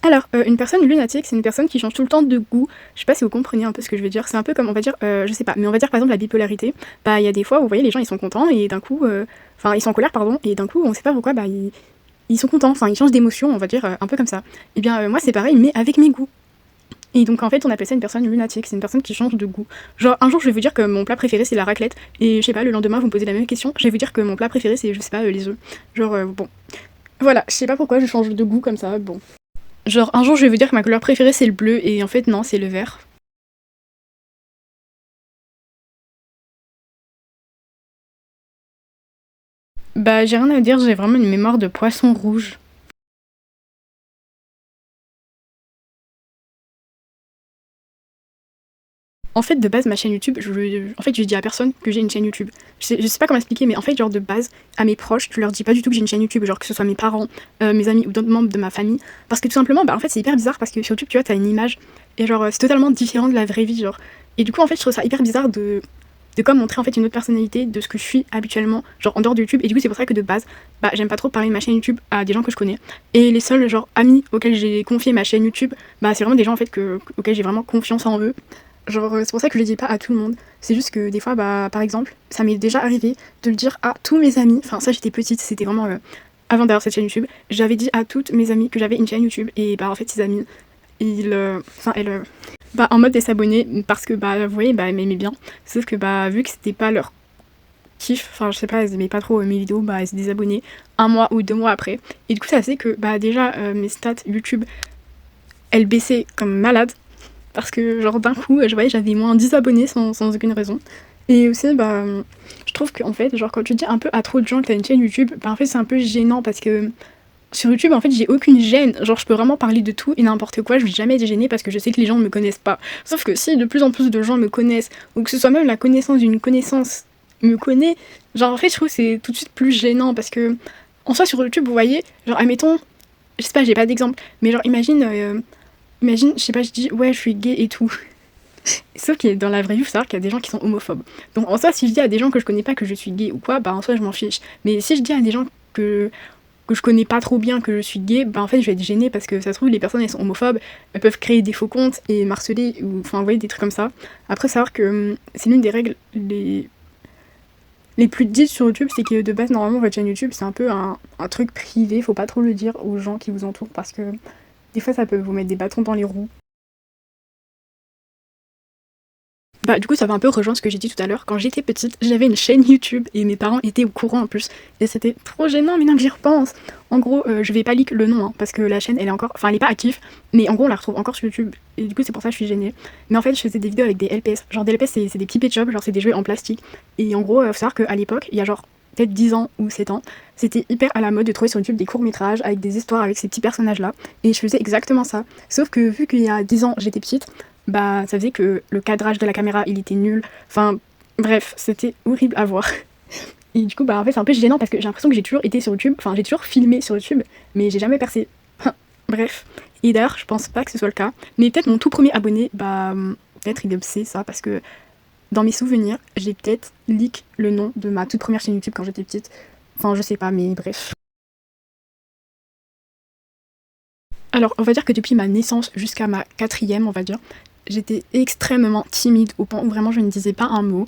Alors, une personne lunatique, c'est une personne qui change tout le temps de goût. Je sais pas si vous comprenez un peu ce que je veux dire. C'est un peu comme, on va dire, je sais pas, mais on va dire par exemple la bipolarité. Bah, il y a des fois où vous voyez les gens ils sont contents et d'un coup, enfin ils sont en colère pardon, et d'un coup on sait pas pourquoi bah ils sont contents, enfin ils changent d'émotion, on va dire un peu comme ça. Et bien moi c'est pareil mais avec mes goûts. Et donc en fait on appelle ça une personne lunatique, c'est une personne qui change de goût. Genre un jour je vais vous dire que mon plat préféré c'est la raclette et je sais pas le lendemain vous me posez la même question, je vais vous dire que mon plat préféré c'est je sais pas les œufs. Genre bon. Voilà, je sais pas pourquoi je change de goût comme ça, bon. Genre, un jour, je vais vous dire que ma couleur préférée, c'est le bleu, et en fait, non, c'est le vert. Bah, j'ai rien à dire, j'ai vraiment une mémoire de poisson rouge. En fait, de base, ma chaîne YouTube, je dis à personne que j'ai une chaîne YouTube. Je sais pas comment expliquer, mais en fait, genre, de base, à mes proches, je leur dis pas du tout que j'ai une chaîne YouTube, genre, que ce soit mes parents, mes amis ou d'autres membres de ma famille. Parce que tout simplement, bah, en fait, c'est hyper bizarre parce que sur YouTube, tu vois, t'as une image, et genre, c'est totalement différent de la vraie vie, genre. Et du coup, en fait, je trouve ça hyper bizarre de comme montrer en fait une autre personnalité de ce que je suis habituellement, genre en dehors de YouTube. Et du coup, c'est pour ça que de base, bah, j'aime pas trop parler de ma chaîne YouTube à des gens que je connais. Et les seuls genre amis auxquels j'ai confié ma chaîne YouTube, bah, c'est vraiment des gens en fait auxquels j'ai vraiment confiance en eux. Genre, c'est pour ça que je le dis pas à tout le monde. C'est juste que des fois, bah, par exemple, ça m'est déjà arrivé de le dire à tous mes amis. Enfin, ça, j'étais petite, c'était vraiment avant d'avoir cette chaîne YouTube. J'avais dit à toutes mes amies que j'avais une chaîne YouTube. Et bah, en fait, ces amis, elles, bah, en mode de s'abonner parce que, bah, vous voyez, bah, elles m'aimaient bien. Sauf que, bah, vu que c'était pas leur kiff, enfin, je sais pas, elles aimaient pas trop mes vidéos, bah, elles se désabonnaient un mois ou 2 mois après. Et du coup, ça fait que, bah, déjà, mes stats YouTube, elles baissaient comme malade. Parce que, genre, d'un coup, je voyais, j'avais moins 10 abonnés sans aucune raison. Et aussi, bah, je trouve qu'en fait, genre, quand tu dis un peu à trop de gens que t'as une chaîne YouTube, bah, en fait, c'est un peu gênant parce que sur YouTube, en fait, j'ai aucune gêne. Genre, je peux vraiment parler de tout et n'importe quoi. Je vais jamais être gênée parce que je sais que les gens ne me connaissent pas. Sauf que si de plus en plus de gens me connaissent, ou que ce soit même la connaissance d'une connaissance me connaît, genre, en fait, je trouve que c'est tout de suite plus gênant parce que, en soi, sur YouTube, vous voyez, genre, admettons, je sais pas, j'ai pas d'exemple, mais genre, imagine, je sais pas, je dis, ouais, je suis gay et tout. Sauf que dans la vraie vie, il faut savoir qu'il y a des gens qui sont homophobes. Donc, en soi, si je dis à des gens que je connais pas que je suis gay ou quoi, bah, en soi, je m'en fiche. Mais si je dis à des gens que je connais pas trop bien que je suis gay, bah en fait je vais être gênée parce que ça se trouve les personnes elles sont homophobes, elles peuvent créer des faux comptes et marceler ou enfin envoyer des trucs comme ça. Après savoir que c'est l'une des règles les plus dites sur YouTube, c'est que de base normalement votre chaîne YouTube c'est un peu un truc privé, faut pas trop le dire aux gens qui vous entourent parce que des fois ça peut vous mettre des bâtons dans les roues. Bah, du coup, ça va un peu rejoindre ce que j'ai dit tout à l'heure. Quand j'étais petite, j'avais une chaîne YouTube et mes parents étaient au courant en plus. Et c'était trop gênant, maintenant que j'y repense. En gros, je vais pas leak le nom, hein, parce que la chaîne, elle est encore. Enfin, elle est pas active, mais en gros, on la retrouve encore sur YouTube. Et du coup, c'est pour ça que je suis gênée. Mais en fait, je faisais des vidéos avec des LPS. Genre, des LPS, c'est des petits pet shops, genre, c'est des jouets en plastique. Et en gros, faut savoir qu'à l'époque, il y a genre peut-être 10 ans ou 7 ans, c'était hyper à la mode de trouver sur YouTube des courts-métrages avec des histoires avec ces petits personnages-là. Et je faisais exactement ça. Sauf que vu qu'il y a 10 ans, j'étais petite, bah ça faisait que le cadrage de la caméra il était nul. Enfin bref, c'était horrible à voir. Et du coup bah en fait c'est un peu gênant parce que j'ai l'impression que j'ai toujours été sur YouTube, enfin j'ai toujours filmé sur YouTube, mais j'ai jamais percé. Bref. Et d'ailleurs je pense pas que ce soit le cas. Mais peut-être mon tout premier abonné, bah peut-être il sait ça parce que dans mes souvenirs, j'ai peut-être leak le nom de ma toute première chaîne YouTube quand j'étais petite. Enfin je sais pas mais bref. Alors, on va dire que depuis ma naissance jusqu'à ma quatrième, on va dire, j'étais extrêmement timide au point où vraiment je ne disais pas un mot.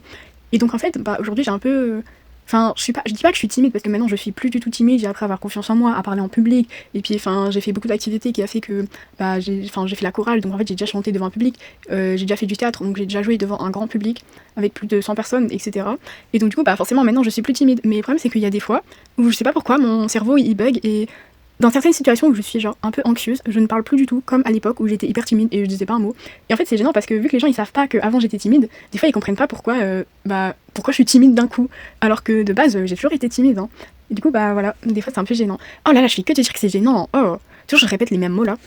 Et donc en fait, bah, aujourd'hui j'ai un peu. Enfin, je dis pas que je suis timide parce que maintenant je suis plus du tout timide, j'ai appris à avoir confiance en moi, à parler en public, et puis enfin j'ai fait beaucoup d'activités qui a fait que bah, j'ai fait la chorale, donc en fait j'ai déjà chanté devant un public, j'ai déjà fait du théâtre, donc j'ai déjà joué devant un grand public avec plus de 100 personnes, etc. Et donc du coup bah forcément maintenant je suis plus timide, mais le problème c'est qu'il y a des fois où je sais pas pourquoi mon cerveau il bug et dans certaines situations où je suis genre un peu anxieuse, je ne parle plus du tout comme à l'époque où j'étais hyper timide et je disais pas un mot. Et en fait c'est gênant parce que vu que les gens ils savent pas qu'avant j'étais timide, des fois ils comprennent pas pourquoi pourquoi je suis timide d'un coup alors que de base j'ai toujours été timide hein. Et du coup bah voilà, des fois c'est un peu gênant. Oh là là, je fais que de dire que c'est gênant. Oh, toujours je répète les mêmes mots là.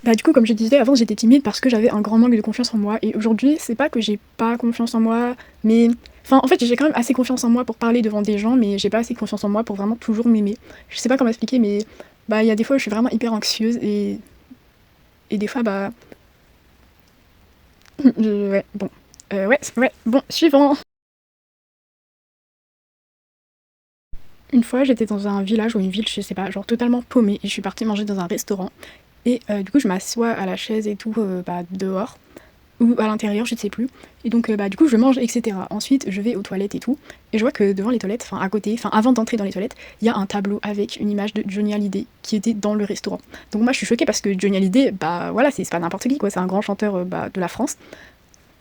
Bah du coup comme je disais avant j'étais timide parce que j'avais un grand manque de confiance en moi et aujourd'hui c'est pas que j'ai pas confiance en moi mais enfin en fait j'ai quand même assez confiance en moi pour parler devant des gens mais j'ai pas assez confiance en moi pour vraiment toujours m'aimer. Je sais pas comment expliquer mais bah il y a des fois où je suis vraiment hyper anxieuse et des fois bah ouais bon ouais bon suivant. Une fois, j'étais dans un village ou une ville, je sais pas, genre totalement paumée, et je suis partie manger dans un restaurant. Et du coup, je m'assois à la chaise et tout, dehors, ou à l'intérieur, je ne sais plus. Et donc, du coup, je mange, etc. Ensuite, je vais aux toilettes et tout. Et je vois que devant les toilettes, enfin, à côté, enfin, avant d'entrer dans les toilettes, il y a un tableau avec une image de Johnny Hallyday qui était dans le restaurant. Donc, moi, je suis choquée parce que Johnny Hallyday, bah voilà, c'est pas n'importe qui, quoi. C'est un grand chanteur de la France.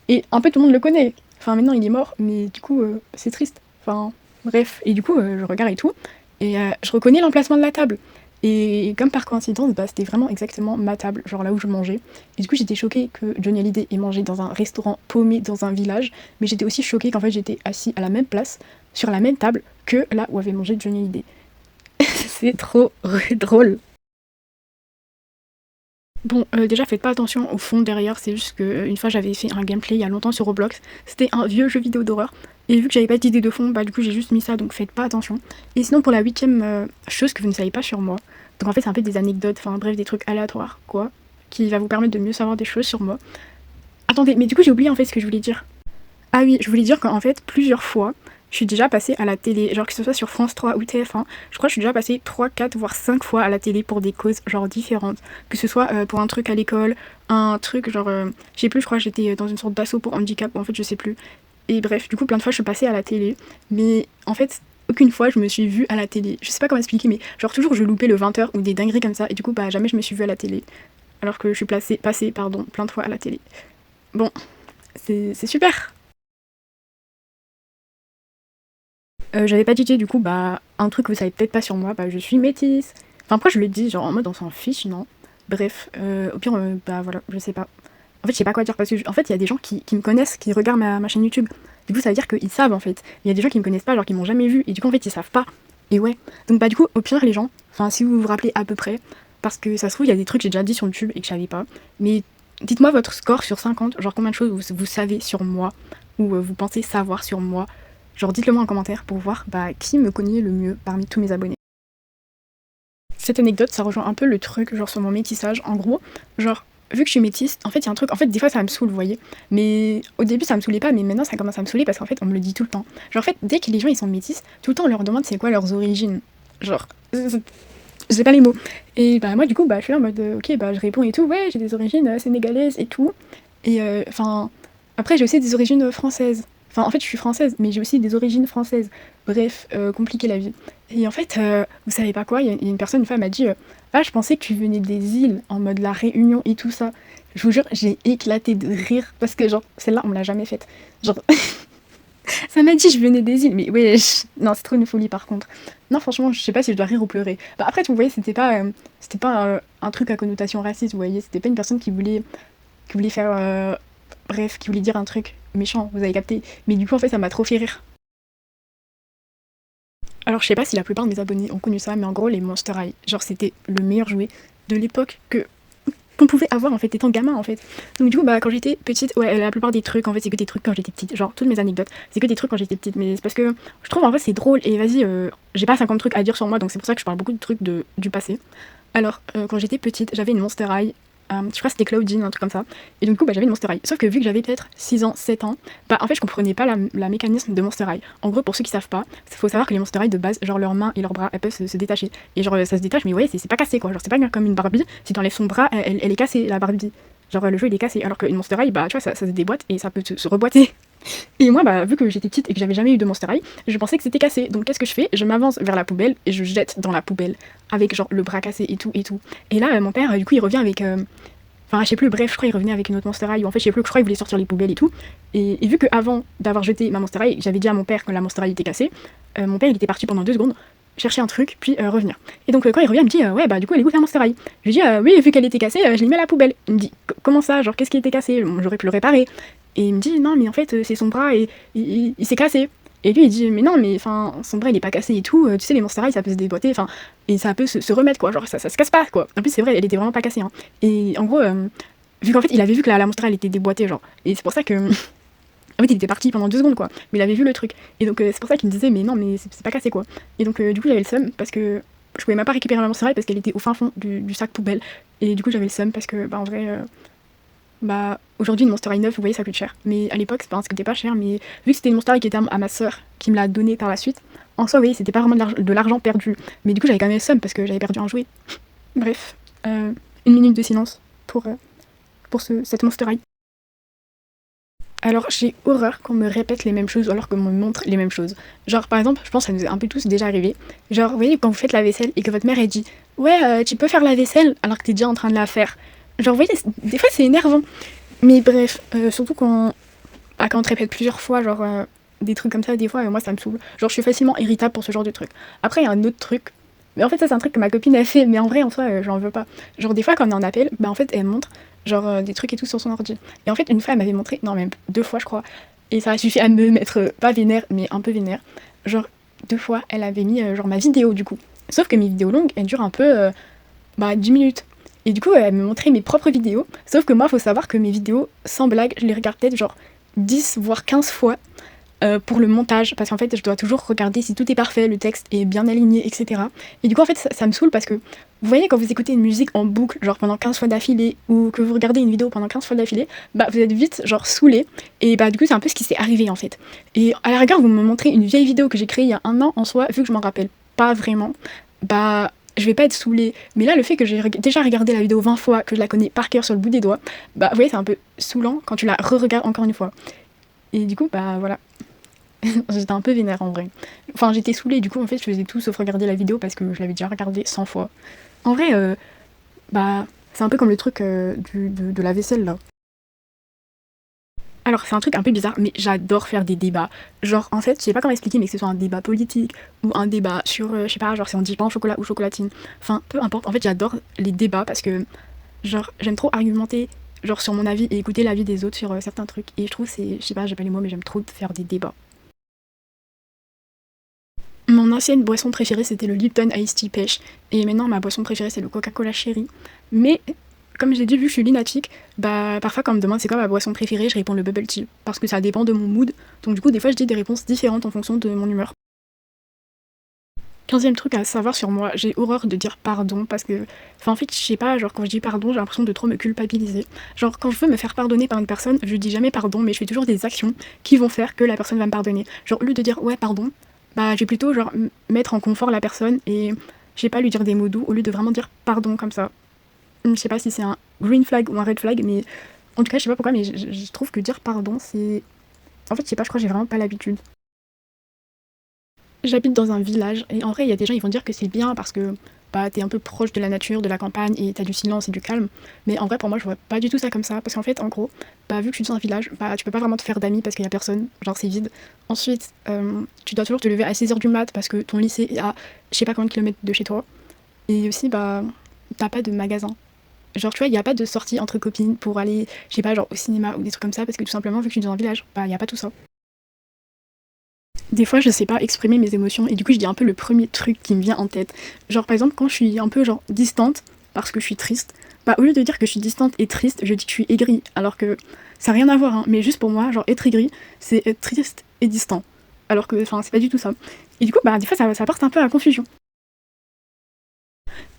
Et un peu tout le monde le connaît. Enfin, maintenant, il est mort, mais du coup, c'est triste. Enfin, bref. Et du coup, je regarde et tout. Et je reconnais l'emplacement de la table. Et comme par coïncidence, bah, c'était vraiment exactement ma table, genre là où je mangeais. Et du coup, j'étais choquée que Johnny Hallyday ait mangé dans un restaurant paumé dans un village. Mais j'étais aussi choquée qu'en fait, j'étais assis à la même place, sur la même table, que là où avait mangé Johnny Hallyday. C'est trop drôle. Bon, déjà faites pas attention au fond derrière, c'est juste que une fois j'avais fait un gameplay il y a longtemps sur Roblox, c'était un vieux jeu vidéo d'horreur, et vu que j'avais pas d'idée de fond, bah du coup j'ai juste mis ça, donc faites pas attention. Et sinon pour la huitième chose que vous ne savez pas sur moi, donc en fait c'est un peu des anecdotes, enfin bref des trucs aléatoires, quoi, qui va vous permettre de mieux savoir des choses sur moi. Attendez, mais du coup j'ai oublié en fait ce que je voulais dire. Ah oui, je voulais dire qu'en fait, plusieurs fois, je suis déjà passée à la télé, genre que ce soit sur France 3 ou TF1, je crois que je suis déjà passée 3, 4, voire 5 fois à la télé pour des causes genre différentes. Que ce soit pour un truc à l'école, un truc genre, je sais plus, je crois que j'étais dans une sorte d'assaut pour handicap, ou en fait je sais plus. Et bref, du coup plein de fois je suis passée à la télé, mais en fait aucune fois je me suis vue à la télé. Je sais pas comment expliquer, mais genre toujours je loupais le 20h ou des dingueries comme ça, et du coup bah jamais je me suis vue à la télé. Alors que je suis passée pardon, plein de fois à la télé. Bon, c'est super. J'avais pas dit du coup, bah, un truc que vous savez peut-être pas sur moi, bah, je suis métisse. Enfin, après, je le dis, genre en mode on s'en fiche, non. Bref, au pire, bah voilà, je sais pas. En fait, je sais pas quoi dire parce que, en fait, il y a des gens qui me connaissent, qui regardent ma chaîne YouTube. Du coup, ça veut dire qu'ils savent en fait. Il y a des gens qui me connaissent pas, genre qui m'ont jamais vu, et du coup, en fait, ils savent pas. Et ouais. Donc, bah, du coup, au pire, les gens, enfin, si vous vous rappelez à peu près, parce que ça se trouve, il y a des trucs que j'ai déjà dit sur YouTube et que je savais pas. Mais dites-moi votre score sur 50, genre combien de choses vous savez sur moi, ou vous pensez savoir sur moi. Genre dites-le moi en commentaire pour voir bah, qui me connaît le mieux parmi tous mes abonnés. Cette anecdote, ça rejoint un peu le truc, genre sur mon métissage. En gros, genre, vu que je suis métisse, en fait, il y a un truc. En fait, des fois, ça me saoule, vous voyez. Mais au début, ça me saoulait pas, mais maintenant, ça commence à me saouler parce qu'en fait, on me le dit tout le temps. Genre, en fait, dès que les gens ils sont métisses, tout le temps, on leur demande c'est quoi leurs origines. Genre, j'ai pas les mots. Et bah, moi, du coup, bah, je suis là en mode, ok, bah, je réponds et tout, ouais, j'ai des origines sénégalaises et tout. Et enfin, après, j'ai aussi des origines françaises. Enfin, en fait, je suis française, mais j'ai aussi des origines françaises. Bref, compliqué la vie. Et en fait, vous savez pas quoi, il y a une personne, une femme m'a dit ah, je pensais que tu venais des îles, en mode la Réunion et tout ça. Je vous jure, j'ai éclaté de rire parce que, genre, celle-là, on me l'a jamais faite. Genre, ça m'a dit je venais des îles, mais ouais, non, c'est trop une folie par contre. Non, franchement, je sais pas si je dois rire ou pleurer. Bah, après, vous voyez, c'était pas un truc à connotation raciste, vous voyez, c'était pas une personne qui voulait faire. Bref, qui voulait dire un truc méchant, vous avez capté. Mais du coup, en fait, ça m'a trop fait rire. Alors, je sais pas si la plupart de mes abonnés ont connu ça, mais en gros, les Monster High, genre, c'était le meilleur jouet de l'époque qu'on pouvait avoir en fait étant gamin en fait. Donc du coup bah quand j'étais petite, ouais la plupart des trucs en fait c'est que des trucs quand j'étais petite, genre toutes mes anecdotes, c'est que des trucs quand j'étais petite, mais c'est parce que je trouve en vrai c'est drôle et vas-y j'ai pas 50 trucs à dire sur moi donc c'est pour ça que je parle beaucoup de trucs du passé. Alors quand j'étais petite, j'avais une Monster High. Je crois que c'était Cloudine, un truc comme ça. Et donc, du coup, bah, j'avais une Monster High. Sauf que vu que j'avais peut-être 6 ans, 7 ans, bah, en fait, je comprenais pas la mécanisme de Monster High. En gros, pour ceux qui savent pas, il faut savoir que les Monster High de base, genre leurs mains et leurs bras, elles peuvent se détacher. Et genre, ça se détache, mais vous voyez, c'est pas cassé quoi. Genre, c'est pas comme une Barbie. Si t'enlèves son bras, elle est cassée, la Barbie. Genre, le jeu il est cassé. Alors qu'une Monster High, bah, tu vois, ça se déboîte et ça peut se reboîter. Et moi, bah, vu que j'étais petite et que j'avais jamais eu de Monster High, je pensais que c'était cassé. Donc, qu'est-ce que je fais? Je m'avance vers la poubelle et je jette dans la poubelle avec genre le bras cassé et tout et tout. Et là, mon père, du coup, il revient avec. Enfin, je sais plus, bref, je crois qu'il revenait avec une autre Monster High, ou en fait, je sais plus, je crois qu'il voulait sortir les poubelles et tout. Et vu qu'avant d'avoir jeté ma Monster High, j'avais dit à mon père que la Monster High était cassée, mon père il était parti pendant 2 secondes chercher un truc, puis revenir. Et donc, quand il revient, il me dit ouais, bah du coup, elle est où ta Monster High? Je lui dis oui, vu qu'elle était cassée, je l'ai mis à la poubelle. Il me dit comment ça? Genre, qu'est-ce qui était cassé? J'aurais pu le réparer. Et il me dit non, mais en fait, c'est son bras et il s'est cassé. Et lui il dit mais non mais enfin son bras il est pas cassé et tout, tu sais les Monster High ça peut se déboîter, enfin et ça peut se remettre quoi, genre ça se casse pas quoi. En plus c'est vrai elle était vraiment pas cassée hein. Et en gros vu qu'en fait il avait vu que la Monster elle était déboîtée genre et c'est pour ça que en fait il était parti pendant 2 secondes quoi mais il avait vu le truc et donc c'est pour ça qu'il me disait mais non mais c'est pas cassé quoi et donc du coup j'avais le seum parce que je pouvais même pas récupérer ma Monster parce qu'elle était au fin fond du sac poubelle et du coup j'avais le seum parce que bah en vrai Bah, aujourd'hui, une Monster High neuve, vous voyez, ça coûte cher. Mais à l'époque, ça coûtait pas cher, mais vu que c'était une Monster High qui était à ma sœur, qui me l'a donnée par la suite, en soi, vous voyez, c'était pas vraiment de l'argent perdu. Mais du coup, j'avais quand même le seum parce que j'avais perdu un jouet. Bref, une minute de silence pour cette Monster High. Alors, j'ai horreur qu'on me répète les mêmes choses ou alors qu'on me montre les mêmes choses. Genre, par exemple, je pense que ça nous est un peu tous déjà arrivé. Genre, vous voyez, quand vous faites la vaisselle et que votre mère, elle dit ouais, tu peux faire la vaisselle alors que t'es déjà en train de la faire. Genre, vous voyez, des fois, c'est énervant. Mais bref, surtout quand on te répète plusieurs fois, genre, des trucs comme ça, des fois, moi, ça me saoule. Genre, je suis facilement irritable pour ce genre de truc. Après, il y a un autre truc. Mais en fait, ça, c'est un truc que ma copine a fait. Mais en vrai, en soi, j'en veux pas. Genre, des fois, quand on est en appel, bah, en fait, elle montre, genre, des trucs et tout sur son ordi. Et en fait, une fois, elle m'avait montré, non, même 2 fois, je crois. Et ça a suffi à me mettre, pas vénère, mais un peu vénère. Genre, 2 fois, elle avait mis, genre, ma vidéo, du coup. Sauf que mes vidéos longues, elles durent un peu, 10 minutes. Et du coup, elle me montrait mes propres vidéos. Sauf que moi, faut savoir que mes vidéos, sans blague, je les regarde peut-être genre 10 voire 15 fois pour le montage. Parce qu'en fait, je dois toujours regarder si tout est parfait, le texte est bien aligné, etc. Et du coup, en fait, ça me saoule parce que vous voyez, quand vous écoutez une musique en boucle, genre pendant 15 fois d'affilée, ou que vous regardez une vidéo pendant 15 fois d'affilée, bah vous êtes vite genre saoulé. Et bah du coup, c'est un peu ce qui s'est arrivé en fait. Et à la rigueur, vous me montrez une vieille vidéo que j'ai créée il y a un an en soi, vu que je m'en rappelle pas vraiment, bah je vais pas être saoulée. Mais là, le fait que j'ai déjà regardé la vidéo 20 fois, que je la connais par cœur sur le bout des doigts, bah vous voyez, c'est un peu saoulant quand tu la re-regardes encore une fois. Et du coup, bah voilà. J'étais un peu vénère en vrai. Enfin, j'étais saoulée, du coup, en fait, je faisais tout sauf regarder la vidéo parce que je l'avais déjà regardée 100 fois. En vrai, bah, c'est un peu comme le truc de la vaisselle là. Alors, c'est un truc un peu bizarre, mais j'adore faire des débats. Genre, en fait, je sais pas comment expliquer, mais que ce soit un débat politique ou un débat sur, je sais pas, genre si on dit pain au chocolat ou chocolatine. Enfin, peu importe. En fait, j'adore les débats parce que, genre, j'aime trop argumenter, genre, sur mon avis et écouter l'avis des autres sur certains trucs. Et je trouve, je sais pas, j'ai pas les mots, mais j'aime trop faire des débats. Mon ancienne boisson préférée, c'était le Lipton Ice Tea Pêche. Et maintenant, ma boisson préférée, c'est le Coca-Cola Cherry. Mais, comme j'ai dit, vu que je suis lunatique, bah, parfois, quand on me demande c'est quoi ma boisson préférée, je réponds le bubble tea. Parce que ça dépend de mon mood. Donc, du coup, des fois, je dis des réponses différentes en fonction de mon humeur. 15e truc à savoir sur moi, j'ai horreur de dire pardon parce que, enfin en fait, je sais pas, genre quand je dis pardon, j'ai l'impression de trop me culpabiliser. Genre quand je veux me faire pardonner par une personne, je dis jamais pardon, mais je fais toujours des actions qui vont faire que la personne va me pardonner. Genre au lieu de dire ouais pardon, bah je vais plutôt genre mettre en confort la personne et je sais pas lui dire des mots doux au lieu de vraiment dire pardon comme ça. Je sais pas si c'est un green flag ou un red flag, mais en tout cas je sais pas pourquoi, mais je trouve que dire pardon c'est, en fait je sais pas, je crois que j'ai vraiment pas l'habitude. J'habite dans un village et en vrai, il y a des gens, ils vont dire que c'est bien parce que bah, t'es un peu proche de la nature, de la campagne et t'as du silence et du calme. Mais en vrai, pour moi, je vois pas du tout ça comme ça parce qu'en fait, en gros, bah, vu que je suis dans un village, bah, tu peux pas vraiment te faire d'amis parce qu'il y a personne, genre c'est vide. Ensuite, tu dois toujours te lever à 6 heures du mat parce que ton lycée est à je sais pas combien de kilomètres de chez toi. Et aussi, bah, t'as pas de magasin. Genre, tu vois, il y a pas de sortie entre copines pour aller, je sais pas, genre au cinéma ou des trucs comme ça parce que tout simplement, vu que je suis dans un village, bah, il y a pas tout ça. Des fois, je sais pas exprimer mes émotions et du coup, je dis un peu le premier truc qui me vient en tête. Genre, par exemple, quand je suis un peu genre distante parce que je suis triste, bah au lieu de dire que je suis distante et triste, je dis que je suis aigrie. Alors que ça n'a rien à voir, hein, mais juste pour moi, genre être aigrie, c'est être triste et distant. Alors que, enfin, c'est pas du tout ça. Et du coup, bah des fois, ça porte un peu à la confusion.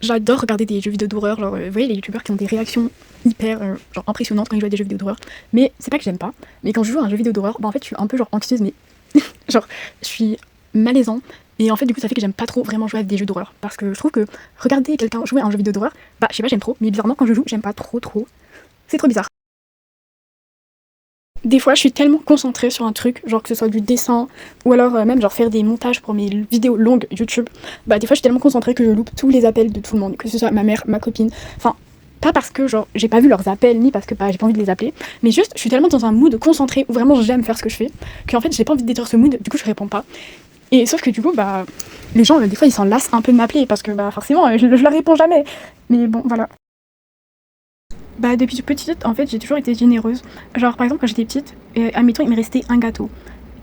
J'adore regarder des jeux vidéo d'horreur, genre, vous voyez les youtubeurs qui ont des réactions hyper genre impressionnantes quand ils jouent à des jeux vidéo d'horreur. Mais c'est pas que j'aime pas, mais quand je joue à un jeu vidéo d'horreur, bah en fait, je suis un peu genre anxieuse, mais genre, je suis malaisant. Et en fait, du coup, ça fait que j'aime pas trop vraiment jouer à des jeux d'horreur. Parce que je trouve que regarder quelqu'un jouer à un jeu vidéo d'horreur, bah, je sais pas, j'aime trop. Mais bizarrement, quand je joue, j'aime pas trop, trop. C'est trop bizarre. Des fois, je suis tellement concentrée sur un truc, genre que ce soit du dessin, ou alors même genre faire des montages pour mes vidéos longues YouTube. Bah, des fois, je suis tellement concentrée que je loupe tous les appels de tout le monde, que ce soit ma mère, ma copine. Enfin, pas parce que genre j'ai pas vu leurs appels, ni parce que bah, j'ai pas envie de les appeler, mais juste je suis tellement dans un mood concentré où vraiment j'aime faire ce que je fais, qu'en fait j'ai pas envie de détruire ce mood, du coup je réponds pas. Et sauf que du coup, bah, les gens, des fois, ils s'en lassent un peu de m'appeler parce que, bah, forcément, je leur réponds jamais. Mais bon, voilà. Bah, depuis toute petite, en fait, j'ai toujours été généreuse. Genre, par exemple, quand j'étais petite, admettons, il me restait un gâteau.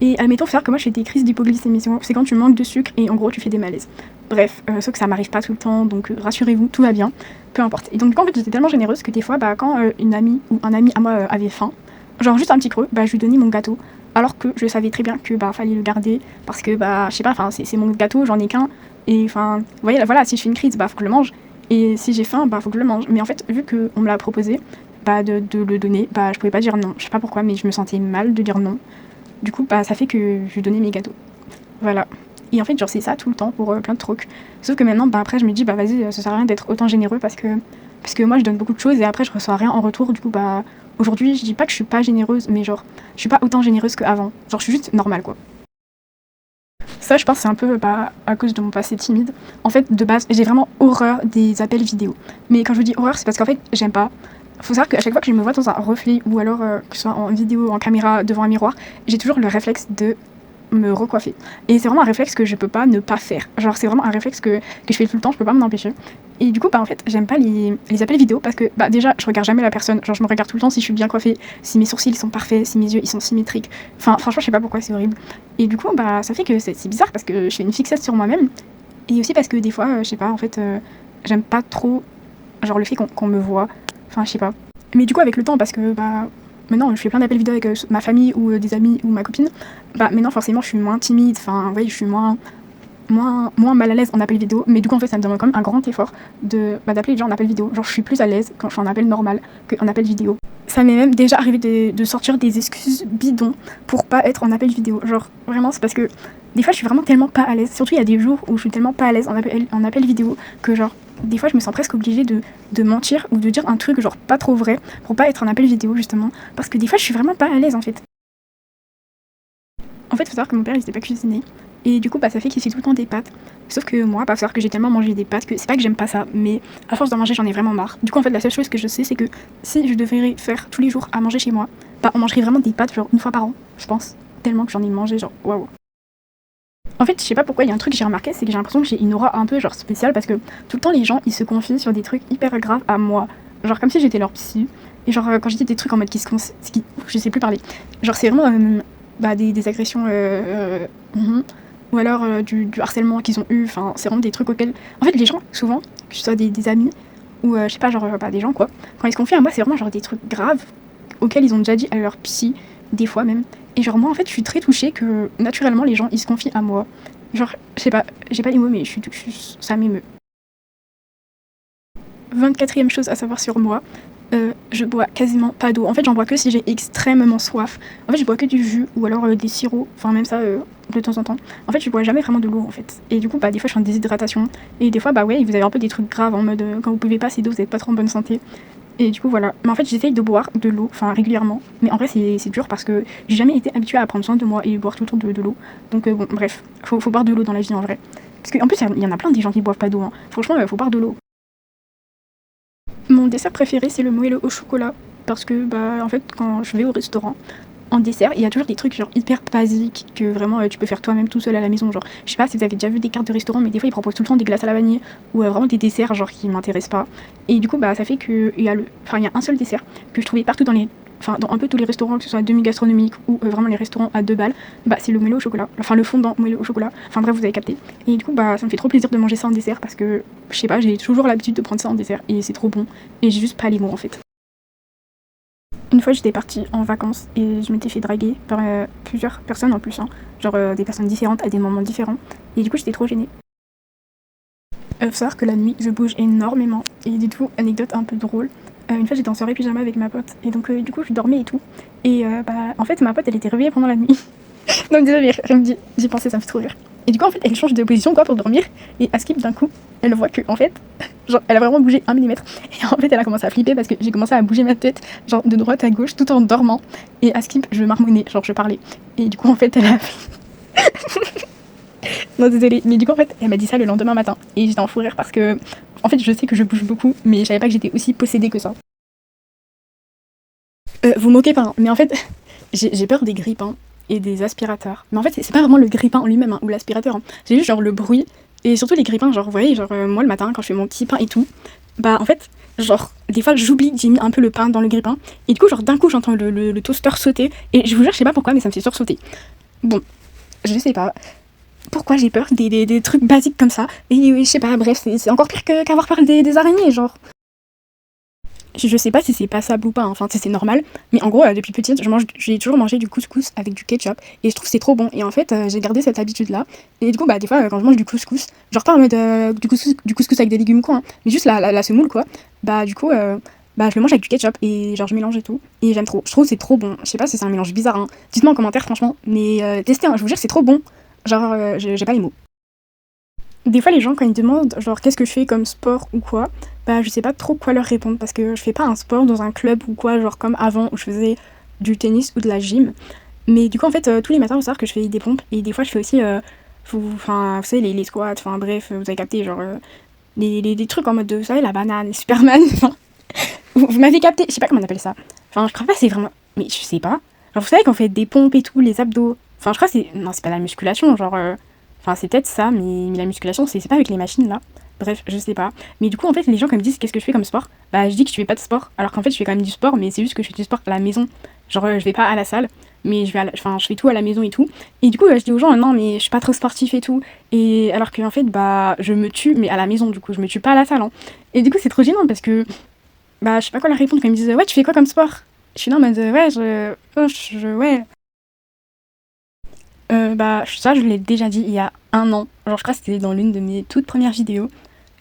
Et admettons, faut savoir que moi, je fais des crises d'hypoglycémie. C'est quand tu manques de sucre et en gros, tu fais des malaises. Bref, sauf que ça m'arrive pas tout le temps, donc rassurez-vous, tout va bien. Peu importe. Et donc, du coup, en fait, j'étais tellement généreuse que des fois, bah, quand une amie ou un ami à moi avait faim, genre juste un petit creux, bah, je lui donnais mon gâteau. Alors que je savais très bien que bah fallait le garder parce que bah je sais pas, enfin c'est mon gâteau, j'en ai qu'un et enfin vous voyez là, voilà, si je fais une crise, bah faut que je le mange et si j'ai faim, bah faut que je le mange. Mais en fait, vu qu'on me l'a proposé, bah, de le donner, bah, je pouvais pas dire non. Je sais pas pourquoi, mais je me sentais mal de dire non. Du coup, bah, ça fait que je lui donnais mes gâteaux. Voilà. Et en fait, genre, c'est ça tout le temps pour plein de trucs. Sauf que maintenant, bah, après, je me dis, bah, vas-y, ça sert à rien d'être autant généreux parce que moi, je donne beaucoup de choses et après, je reçois rien en retour. Du coup, bah, aujourd'hui, je dis pas que je suis pas généreuse, mais genre, je suis pas autant généreuse qu'avant. Genre, je suis juste normale, quoi. Ça, je pense, c'est un peu bah, à cause de mon passé timide. En fait, de base, j'ai vraiment horreur des appels vidéo. Mais quand je vous dis horreur, c'est parce qu'en fait, j'aime pas. Faut savoir qu'à chaque fois que je me vois dans un reflet ou alors que ce soit en vidéo, en caméra, devant un miroir, j'ai toujours le réflexe de me recoiffer. Et c'est vraiment un réflexe que je peux pas ne pas faire. Genre, c'est vraiment un réflexe que je fais tout le temps, je peux pas m'en empêcher. Et du coup, bah, en fait, j'aime pas les appels vidéo parce que, bah, déjà, je regarde jamais la personne. Genre, je me regarde tout le temps si je suis bien coiffée, si mes sourcils sont parfaits, si mes yeux ils sont symétriques. Enfin, franchement, je sais pas pourquoi, c'est horrible. Et du coup, bah, ça fait que c'est bizarre parce que je fais une fixette sur moi-même. Et aussi parce que des fois, je sais pas, en fait, j'aime pas trop, genre, le fait qu'on me voit. Enfin, je sais pas. Mais du coup, avec le temps, parce que, bah, maintenant, je fais plein d'appels vidéo avec ma famille ou des amis ou ma copine, bah, maintenant, forcément, je suis moins timide. Enfin, ouais, je suis moins mal à l'aise en appel vidéo, mais du coup en fait ça me demande quand même un grand effort d'appeler les gens en appel vidéo. Genre je suis plus à l'aise quand je suis en appel normal qu'en appel vidéo. Ça m'est même déjà arrivé de sortir des excuses bidons pour pas être en appel vidéo. Genre vraiment c'est parce que des fois je suis vraiment tellement pas à l'aise. Surtout il y a des jours où je suis tellement pas à l'aise en appel vidéo que genre des fois je me sens presque obligée de mentir ou de dire un truc genre pas trop vrai pour pas être en appel vidéo justement. Parce que des fois je suis vraiment pas à l'aise en fait. En fait, faut savoir que mon père, il sait pas cuisiner. Et du coup, bah, ça fait qu'il fait tout le temps des pâtes. Sauf que moi, bah, faut savoir que j'ai tellement mangé des pâtes que c'est pas que j'aime pas ça, mais à force d'en manger, j'en ai vraiment marre. Du coup, en fait, la seule chose que je sais, c'est que si je devrais faire tous les jours à manger chez moi, bah, on mangerait vraiment des pâtes, genre une fois par an, je pense. Tellement que j'en ai mangé, genre waouh. En fait, je sais pas pourquoi, il y a un truc que j'ai remarqué, c'est que j'ai l'impression que j'ai une aura un peu genre spéciale parce que tout le temps, les gens, ils se confient sur des trucs hyper graves à moi. Genre comme si j'étais leur psy. Et genre, quand je dis des trucs en mode je sais plus parler. Genre, c'est vraiment bah, des agressions ou alors du harcèlement qu'ils ont eu. Enfin, c'est vraiment des trucs auxquels. En fait, les gens, souvent, que ce soit des amis ou je sais pas, genre bah, des gens quoi, quand ils se confient à moi, c'est vraiment genre des trucs graves auxquels ils ont déjà dit à leur psy, des fois même. Et genre, moi en fait, je suis très touchée que naturellement les gens ils se confient à moi. Genre, je sais pas, j'ai pas les mots, mais ça m'émeut. 24e chose à savoir sur moi, je bois quasiment pas d'eau. En fait, j'en bois que si j'ai extrêmement soif. En fait, je bois que du jus ou alors des sirops, enfin même ça de temps en temps. En fait, je bois jamais vraiment de l'eau en fait. Et du coup, bah des fois, je suis en déshydratation. Et des fois, bah ouais, vous avez un peu des trucs graves en mode quand vous buvez pas assez d'eau, vous êtes pas trop en bonne santé. Et du coup, voilà. Mais en fait, j'essaye de boire de l'eau, enfin régulièrement. Mais en vrai, c'est dur parce que j'ai jamais été habituée à prendre soin de moi et boire tout le temps de l'eau. Donc bon, bref, faut boire de l'eau dans la vie en vrai. Parce qu'en plus, il y en a plein des gens qui boivent pas d'eau. Hein. Franchement, faut boire de l'eau. Mon dessert préféré, c'est le moelleux au chocolat. Parce que, bah, en fait, quand je vais au restaurant, en dessert, il y a toujours des trucs genre hyper basiques que vraiment tu peux faire toi-même tout seul à la maison. Genre, je sais pas si vous avez déjà vu des cartes de restaurant, mais des fois ils proposent tout le temps des glaces à la vanille ou vraiment des desserts genre qui m'intéressent pas. Et du coup, bah, ça fait qu'il y a il y a un seul dessert que je trouvais partout dans un peu tous les restaurants, que ce soit demi-gastronomiques ou vraiment les restaurants à 2 balles, bah c'est le moelleux au chocolat, enfin le fondant moelleux au chocolat, enfin bref vous avez capté. Et du coup bah ça me fait trop plaisir de manger ça en dessert parce que je sais pas, j'ai toujours l'habitude de prendre ça en dessert et c'est trop bon et j'ai juste pas les mots en fait. Une fois j'étais partie en vacances et je m'étais fait draguer par plusieurs personnes en plus, hein. Genre des personnes différentes à des moments différents et du coup j'étais trop gênée. Faut savoir que la nuit je bouge énormément et du coup anecdote un peu drôle. Une fois j'étais en soirée pyjama avec ma pote et donc du coup je dormais et tout et bah en fait ma pote elle était réveillée pendant la nuit. Non mais désolé, j'y pensais, ça me fait trop rire. Et du coup en fait elle change de position quoi pour dormir et à skip d'un coup elle voit que en fait genre elle a vraiment bougé 1 millimètre et en fait elle a commencé à flipper parce que j'ai commencé à bouger ma tête genre de droite à gauche tout en dormant et à skip je marmonnais, genre je parlais et du coup en fait elle a non désolé, mais du coup en fait elle m'a dit ça le lendemain matin et j'étais en fou rire parce que en fait je sais que je bouge beaucoup mais je savais pas que j'étais aussi possédée que ça. Vous moquez pas, hein, mais en fait j'ai peur des grippins et des aspirateurs. Mais en fait c'est pas vraiment le grippin en lui-même hein, ou l'aspirateur, hein. C'est juste genre le bruit et surtout les grippins, genre vous voyez genre moi le matin quand je fais mon petit pain et tout, bah en fait genre des fois j'oublie que j'ai mis un peu le pain dans le grippin et du coup genre d'un coup j'entends le toaster sauter et je vous jure je sais pas pourquoi mais ça me fait sursauter. Bon, je sais pas pourquoi j'ai peur des trucs basiques comme ça. Et je sais pas, bref, c'est encore pire qu'avoir peur des araignées, genre. Je sais pas si c'est passable ou pas, hein. Enfin, c'est normal. Mais en gros, depuis petite, j'ai toujours mangé du couscous avec du ketchup. Et je trouve que c'est trop bon. Et en fait, j'ai gardé cette habitude-là. Et du coup, bah, des fois, quand je mange du couscous, genre pas en mode du couscous avec des légumes, quoi, hein, mais juste la semoule, quoi. Bah, du coup, bah je le mange avec du ketchup et genre je mélange et tout. Et j'aime trop. Je trouve que c'est trop bon. Je sais pas si c'est un mélange bizarre, hein. Dites-moi en commentaire franchement. Mais testez, hein, je vous jure c'est trop bon. Genre j'ai pas les mots. Des fois les gens quand ils me demandent genre qu'est-ce que je fais comme sport ou quoi, bah je sais pas trop quoi leur répondre parce que je fais pas un sport dans un club ou quoi, genre comme avant où je faisais du tennis ou de la gym. Mais du coup en fait tous les matins vous savez que je fais des pompes et des fois je fais aussi enfin vous savez les squats, enfin bref vous avez capté genre les trucs en mode de, vous savez la banane, Superman, enfin vous m'avez capté, je sais pas comment on appelle ça. Enfin je crois pas c'est vraiment, mais je sais pas. Genre vous savez qu'on fait des pompes et tout, les abdos. Enfin je crois que c'est, non c'est pas la musculation genre enfin, c'est peut-être ça, mais la musculation, c'est pas avec les machines là. Bref, je sais pas. Mais du coup, en fait, les gens, quand ils me disent qu'est-ce que je fais comme sport, bah, je dis que je fais pas de sport. Alors qu'en fait, je fais quand même du sport, mais c'est juste que je fais du sport à la maison. Genre, je vais pas à la salle, mais enfin, je fais tout à la maison et tout. Et du coup, je dis aux gens, non, mais je suis pas trop sportif et tout. Et alors qu'en fait, bah, je me tue, mais à la maison, du coup, je me tue pas à la salle, hein. Et du coup, c'est trop gênant parce que, bah, je sais pas quoi leur répondre quand ils me disent, ouais, tu fais quoi comme sport? Je suis là en mode, ouais, ouais. Bah, ça, je l'ai déjà dit il y a un an. Genre, je crois que c'était dans l'une de mes toutes premières vidéos.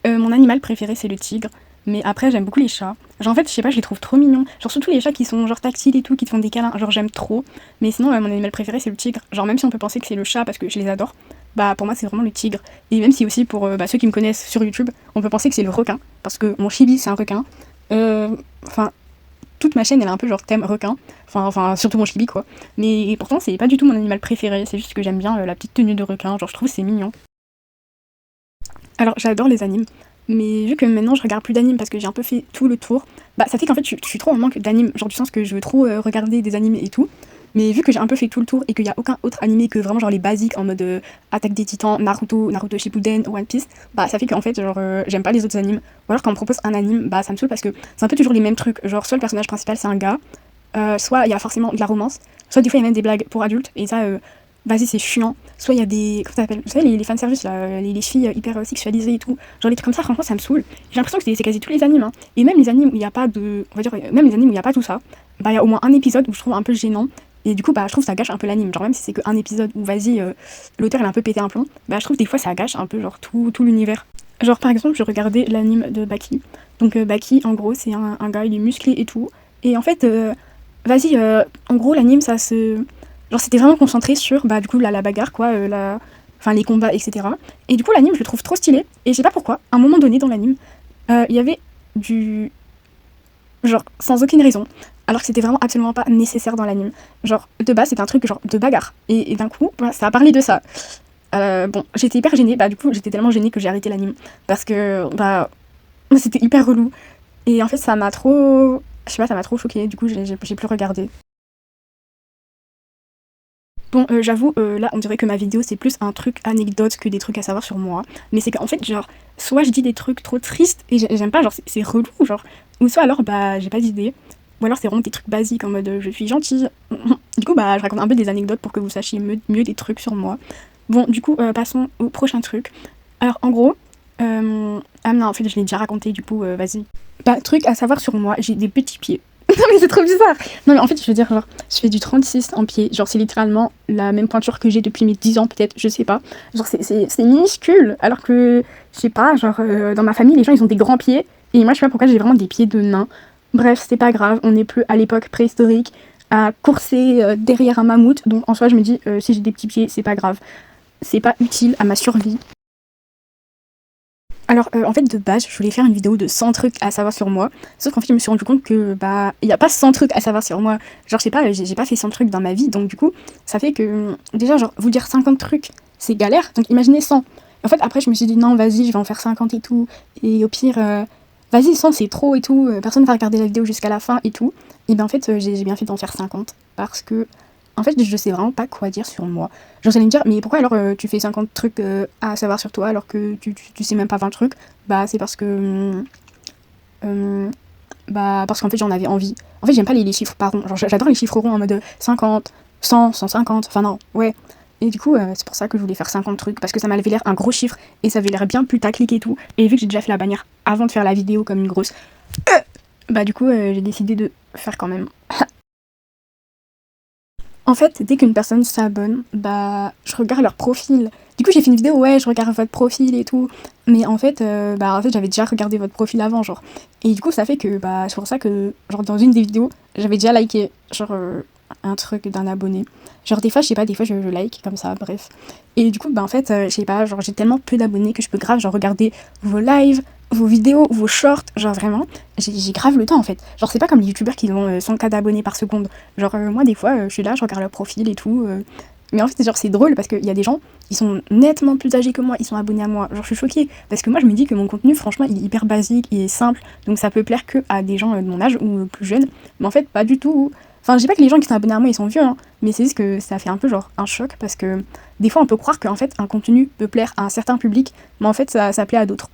Mon animal préféré, c'est le tigre. Mais après, j'aime beaucoup les chats. Genre, en fait, je sais pas, je les trouve trop mignons. Genre, surtout les chats qui sont genre tactiles et tout, qui te font des câlins. Genre, j'aime trop. Mais sinon, mon animal préféré, c'est le tigre. Genre, même si on peut penser que c'est le chat parce que je les adore, bah, pour moi, c'est vraiment le tigre. Et même si aussi, pour bah, ceux qui me connaissent sur YouTube, on peut penser que c'est le requin. Parce que mon chibi, c'est un requin. Enfin, toute ma chaîne elle est un peu genre thème requin, enfin surtout mon chibi quoi. Mais pourtant c'est pas du tout mon animal préféré, c'est juste que j'aime bien la petite tenue de requin, genre je trouve que c'est mignon. Alors j'adore les animes, mais vu que maintenant je regarde plus d'animes parce que j'ai un peu fait tout le tour, bah ça fait qu'en fait je suis trop en manque d'animes, genre du sens que je veux trop regarder des animés et tout. Mais vu que j'ai un peu fait tout le tour et qu'il y a aucun autre animé que vraiment genre les basiques en mode Attaque des Titans, Naruto, Naruto Shippuden, One Piece, bah ça fait qu'en fait genre j'aime pas les autres animes. Ou alors quand on me propose un anime, bah ça me saoule parce que c'est un peu toujours les mêmes trucs. Genre soit le personnage principal c'est un gars, soit il y a forcément de la romance, soit des fois il y a même des blagues pour adultes et ça vas-y c'est chiant. Soit il y a des, comment ça s'appelle, vous savez les fanservice là, les filles hyper sexualisées et tout, genre les trucs comme ça franchement ça me saoule. J'ai l'impression que c'est quasi tous les animes, hein. Et même les animes où il y a pas de, on va dire même les animes où il y a pas tout ça, bah il y a au moins un épisode où je trouve un peu gênant. Et du coup, bah, je trouve que ça gâche un peu l'anime. Genre, même si c'est qu'un épisode où, vas-y, l'auteur il a un peu pété un plomb, bah, je trouve que des fois ça gâche un peu, genre, tout l'univers. Genre, par exemple, je regardais l'anime de Baki. Donc, Baki, en gros, c'est un gars, il est musclé et tout. Et en fait, vas-y, en gros, l'anime, ça se. Genre, c'était vraiment concentré sur, bah, du coup, la bagarre, quoi, enfin, les combats, etc. Et du coup, l'anime, je le trouve trop stylé. Et je sais pas pourquoi, à un moment donné dans l'anime, il y avait du. Genre, sans aucune raison. Alors que c'était vraiment absolument pas nécessaire dans l'anime. Genre, de base, c'était un truc genre de bagarre. Et d'un coup, bah, ça a parlé de ça. Bon, j'étais hyper gênée. Bah, du coup, j'étais tellement gênée que j'ai arrêté l'anime. Parce que, bah, c'était hyper relou. Et en fait, ça m'a trop. Je sais pas, ça m'a trop choquée. Du coup, j'ai plus regardé. Bon, j'avoue, là, on dirait que ma vidéo, c'est plus un truc anecdote que des trucs à savoir sur moi. Mais c'est qu'en fait, genre, soit je dis des trucs trop tristes et j'aime pas, genre, c'est relou, genre. Ou soit alors, bah, j'ai pas d'idée. Ou alors, c'est vraiment des trucs basiques en mode je suis gentille. Du coup, bah, je raconte un peu des anecdotes pour que vous sachiez mieux des trucs sur moi. Bon, du coup, passons au prochain truc. Alors, en gros, ah non, en fait, je l'ai déjà raconté, du coup, vas-y. Bah, truc à savoir sur moi, j'ai des petits pieds. Non mais c'est trop bizarre. Non mais en fait je veux dire genre je fais du 36 en pied. Genre c'est littéralement la même pointure que j'ai depuis mes 10 ans peut-être, je sais pas. Genre c'est minuscule alors que je sais pas, genre dans ma famille les gens ils ont des grands pieds et moi je sais pas pourquoi j'ai vraiment des pieds de nain. Bref, c'est pas grave, on n'est plus à l'époque préhistorique à courser derrière un mammouth. Donc en soi je me dis si j'ai des petits pieds, c'est pas grave. C'est pas utile à ma survie. Alors, en fait, de base, je voulais faire une vidéo de 100 trucs à savoir sur moi. Sauf qu'en fait, je me suis rendu compte que, bah, il n'y a pas 100 trucs à savoir sur moi. Genre, je sais pas, j'ai pas fait 100 trucs dans ma vie. Donc, du coup, ça fait que, déjà, genre, vous dire 50 trucs, c'est galère. Donc, imaginez 100. En fait, après, je me suis dit, non, vas-y, je vais en faire 50 et tout. Et au pire, vas-y, 100, c'est trop et tout. Personne va regarder la vidéo jusqu'à la fin et tout. Et ben, en fait, j'ai bien fait d'en faire 50. Parce que, en fait, je sais vraiment pas quoi dire sur moi. Genre, vous allez me dire, mais pourquoi alors tu fais 50 trucs à savoir sur toi alors que tu sais même pas 20 trucs? Bah, c'est parce que. euh, Bah, parce qu'en fait, j'en avais envie. En fait, j'aime pas les chiffres par rond. Genre, j'adore les chiffres ronds en mode 50, 100, 150. Enfin, non, ouais. Et du coup, c'est pour ça que je voulais faire 50 trucs. Parce que ça m'avait l'air un gros chiffre et ça avait l'air bien putaclic et tout. Et vu que j'ai déjà fait la bannière avant de faire la vidéo comme une grosse. Bah, du coup, j'ai décidé de faire quand même. En fait, dès qu'une personne s'abonne, bah, je regarde leur profil. Du coup, j'ai fait une vidéo, ouais, je regarde votre profil et tout. Mais en fait, j'avais déjà regardé votre profil avant, genre. Et du coup, ça fait que, bah, c'est pour ça que, genre, dans une des vidéos, j'avais déjà liké, genre, un truc d'un abonné. Genre, des fois, je sais pas, des fois, je like, comme ça, bref. Et du coup, bah, en fait, je sais pas, genre, j'ai tellement peu d'abonnés que je peux grave, genre, regarder vos lives, vos vidéos, vos shorts, genre, vraiment, j'ai grave le temps, en fait. Genre, c'est pas comme les youtubeurs qui ont 100K d'abonnés par seconde. Genre, moi, des fois, je suis là, je regarde leur profil et tout. Mais en fait, genre, c'est drôle parce qu'il y a des gens, ils sont nettement plus âgés que moi, ils sont abonnés à moi. Genre, je suis choquée. Parce que moi, je me dis que mon contenu, franchement, il est hyper basique, il est simple. Donc, ça peut plaire que à des gens de mon âge ou plus jeunes. Mais en fait, pas du tout. Enfin, je dis pas que les gens qui sont abonnés à moi, ils sont vieux, hein. Mais c'est juste que ça fait un peu genre un choc parce que des fois, on peut croire qu'en fait, un contenu peut plaire à un certain public, mais en fait, ça plaît à d'autres.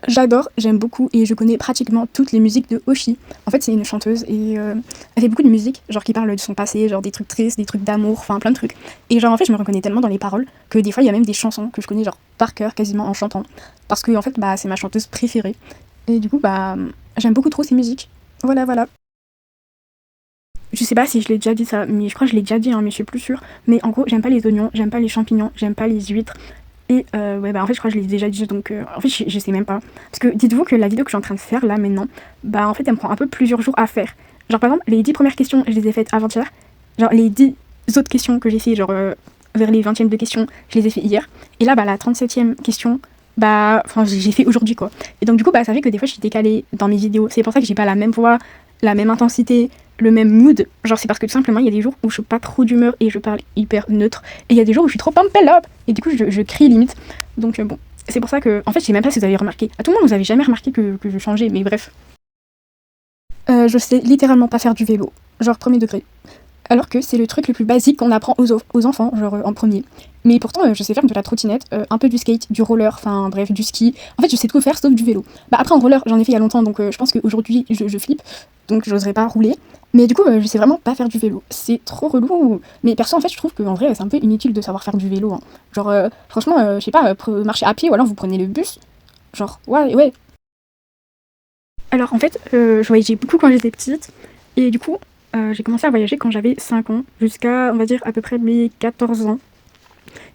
J'adore, j'aime beaucoup et je connais pratiquement toutes les musiques de Oshi. En fait, c'est une chanteuse et elle fait beaucoup de musique, genre qui parle de son passé, genre des trucs tristes, des trucs d'amour, enfin plein de trucs. Et genre en fait, je me reconnais tellement dans les paroles que des fois, il y a même des chansons que je connais genre par cœur quasiment en chantant. Parce que en fait, bah, c'est ma chanteuse préférée. Et du coup, bah, j'aime beaucoup trop ses musiques. Voilà, voilà. Je sais pas si je l'ai déjà dit ça, mais je crois que je l'ai déjà dit, hein, mais je suis plus sûre. Mais en gros, j'aime pas les oignons, j'aime pas les champignons, j'aime pas les huîtres. Et ouais, bah en fait, je crois que je l'ai déjà dit, donc en fait, je sais même pas. Parce que dites-vous que la vidéo que je suis en train de faire là maintenant, bah en fait, elle me prend un peu plusieurs jours à faire. Genre par exemple, les 10 premières questions, je les ai faites avant-hier. Genre les 10 autres questions que j'ai fait, genre vers les 20e de questions, je les ai fait hier. Et là, bah la 37e question, bah enfin, j'ai fait aujourd'hui quoi. Et donc du coup, bah ça fait que des fois, je suis décalée dans mes vidéos. C'est pour ça que j'ai pas la même voix, la même intensité, le même mood. Genre, c'est parce que tout simplement, il y a des jours où je suis pas trop d'humeur et je parle hyper neutre. Et il y a des jours où je suis trop pumped up. Et du coup, je crie limite. Donc, bon. C'est pour ça que, en fait, je sais même pas si vous avez remarqué. À tout le monde, vous avez jamais remarqué que je changeais, mais bref. Je sais littéralement pas faire du vélo. Genre, premier degré. Alors que c'est le truc le plus basique qu'on apprend aux enfants, genre en premier. Mais pourtant, je sais faire de la trottinette, un peu du skate, du roller, enfin bref, du ski. En fait, je sais tout faire sauf du vélo. Bah après, en roller, j'en ai fait il y a longtemps, donc je pense qu'aujourd'hui, je flippe, donc j'oserais pas rouler. Mais du coup, je sais vraiment pas faire du vélo. C'est trop relou. Mais perso, en fait, je trouve qu'en vrai, c'est un peu inutile de savoir faire du vélo, hein. Genre, franchement, je sais pas, marcher à pied ou alors vous prenez le bus. Genre, ouais, ouais. Alors en fait, je voyageais beaucoup quand j'étais petite. Et du coup, j'ai commencé à voyager quand j'avais 5 ans, jusqu'à, on va dire, à peu près mes 14 ans.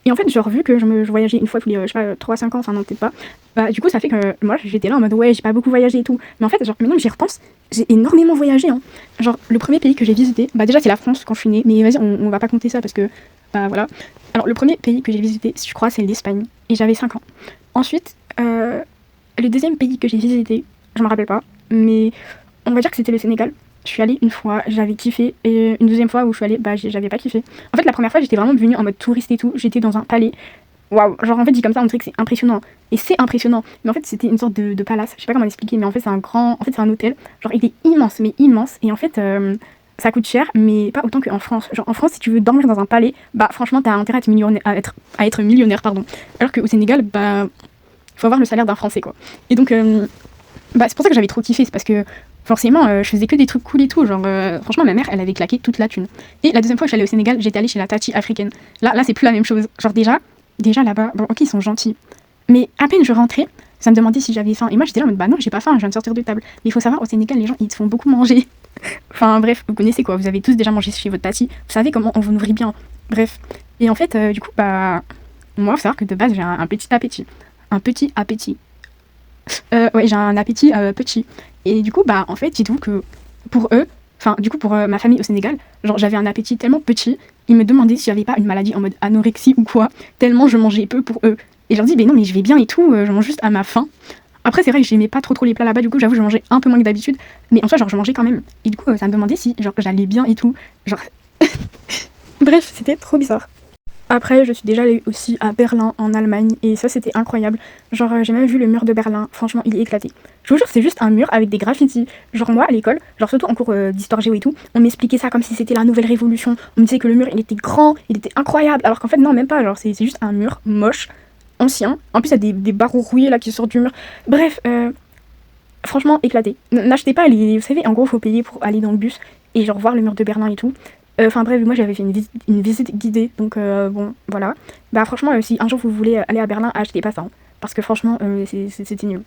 Et en fait, genre, vu que je voyageais une fois tous les, je sais pas, 3 5 ans, enfin non, peut-être pas, bah du coup, ça fait que moi, j'étais là en mode, ouais, j'ai pas beaucoup voyagé et tout. Mais en fait, genre, maintenant que j'y repense, j'ai énormément voyagé, hein. Genre, le premier pays que j'ai visité, bah déjà, c'est la France quand je suis née, mais vas-y, on va pas compter ça parce que, bah voilà. Alors, le premier pays que j'ai visité, je crois, c'est l'Espagne, et j'avais 5 ans. Ensuite, le deuxième pays que j'ai visité, je me rappelle pas, mais on va dire que c'était le Sénégal. Je suis allée une fois, j'avais kiffé, et une deuxième fois où je suis allée, bah j'avais pas kiffé. En fait, la première fois, j'étais vraiment venue en mode touriste et tout, j'étais dans un palais. Waouh, genre en fait, dit comme ça, on dirait que c'est impressionnant. Et c'est impressionnant. Mais en fait, c'était une sorte de palace, je sais pas comment l'expliquer, mais en fait, c'est un grand. En fait, c'est un hôtel. Genre, il est immense, mais immense. Et en fait, ça coûte cher, mais pas autant qu'en France. Genre, en France, si tu veux dormir dans un palais, bah franchement, t'as intérêt à être millionnaire, à être millionnaire, pardon. Alors qu'au Sénégal, bah, faut avoir le salaire d'un Français, quoi. Et donc, bah, c'est pour ça que j'avais trop kiffé, c'est parce que forcément, je faisais que des trucs cool et tout. Genre, franchement, ma mère, elle avait claqué toute la thune. Et la deuxième fois que j'allais au Sénégal, j'étais allée chez la Tati africaine. Là, c'est plus la même chose. Genre, déjà là-bas, bon, ok, ils sont gentils. Mais à peine je rentrais, ça me demandait si j'avais faim. Et moi, j'étais là en mode, bah non, j'ai pas faim, je viens de sortir de table. Mais il faut savoir, au Sénégal, les gens, ils te font beaucoup manger. Enfin, bref, vous connaissez quoi, vous avez tous déjà mangé chez votre Tati. Vous savez comment on vous nourrit bien. Bref. Et en fait, du coup, bah, moi, faut savoir que de base, j'ai un petit appétit. Un petit appétit. Ouais, j'ai un appétit petit. Et du coup, bah, en fait, dites-vous que pour eux, enfin, du coup, pour ma famille au Sénégal, genre, j'avais un appétit tellement petit, ils me demandaient si j'avais pas une maladie en mode anorexie ou quoi, tellement je mangeais peu pour eux. Et je leur dis, mais non, mais je vais bien et tout, je mange juste à ma faim. Après, c'est vrai que j'aimais pas trop les plats là-bas, du coup, j'avoue, je mangeais un peu moins que d'habitude, mais en soi, genre, je mangeais quand même. Et du coup, ça me demandait si, genre, j'allais bien et tout. Genre, bref, c'était trop bizarre. Après, je suis déjà allée aussi à Berlin, en Allemagne, et ça, c'était incroyable. Genre, j'ai même vu le mur de Berlin, franchement, il est éclaté. Je vous jure, c'est juste un mur avec des graffitis. Genre, moi, à l'école, genre, surtout en cours d'histoire géo et tout, on m'expliquait ça comme si c'était la nouvelle révolution. On me disait que le mur, il était grand, il était incroyable, alors qu'en fait, non, même pas. Genre, c'est juste un mur moche, ancien. En plus, il y a des barreaux rouillés là qui sortent du mur. Bref, franchement, éclaté. N'achetez pas les. Vous savez, en gros, faut payer pour aller dans le bus et genre voir le mur de Berlin et tout. Enfin bref, moi j'avais fait une visite guidée, donc bon, voilà. Bah franchement, si un jour vous voulez aller à Berlin, achetez pas ça, hein, parce que franchement, c'était nul.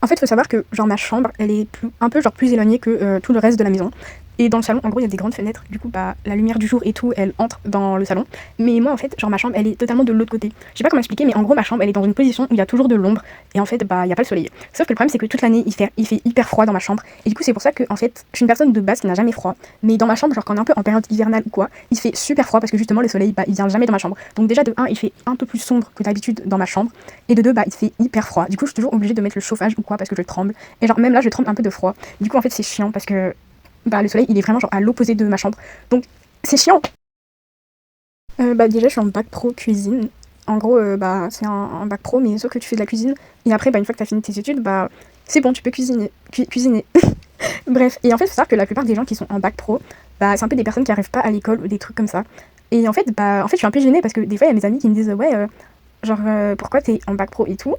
En fait, faut savoir que genre ma chambre, elle est un peu genre plus éloignée que tout le reste de la maison. Et dans le salon, en gros, il y a des grandes fenêtres. Du coup, bah, la lumière du jour et tout, elle entre dans le salon. Mais moi, en fait, genre ma chambre, elle est totalement de l'autre côté. Je sais pas comment expliquer, mais en gros, ma chambre, elle est dans une position où il y a toujours de l'ombre. Et en fait, bah, il y a pas le soleil. Sauf que le problème, c'est que toute l'année, il fait hyper froid dans ma chambre. Et du coup, c'est pour ça que, en fait, je suis une personne de base qui n'a jamais froid. Mais dans ma chambre, genre quand on est un peu en période hivernale ou quoi, il fait super froid parce que justement, le soleil, bah, il vient jamais dans ma chambre. Donc déjà, de un, il fait un peu plus sombre que d'habitude dans ma chambre. Et de deux, bah, il fait hyper froid. Du coup, je suis toujours obligée de mettre le chauffage ou quoi parce que je tremble. Et genre, même là, je tremble un peu de froid. Du coup, en fait, c'est chiant parce que bah, le soleil, il est vraiment genre à l'opposé de ma chambre. Donc, c'est chiant. Bah, déjà, je suis en bac pro cuisine. En gros, bah, c'est un bac pro, mais sauf que tu fais de la cuisine. Et après, bah, une fois que tu as fini tes études, bah, c'est bon, tu peux cuisiner. Cuisiner. Bref, et en fait, il faut savoir que la plupart des gens qui sont en bac pro, bah, c'est un peu des personnes qui arrivent pas à l'école ou des trucs comme ça. Et en fait, je suis un peu gênée parce que des fois, il y a mes amis qui me disent, ouais, genre, pourquoi t'es en bac pro et tout.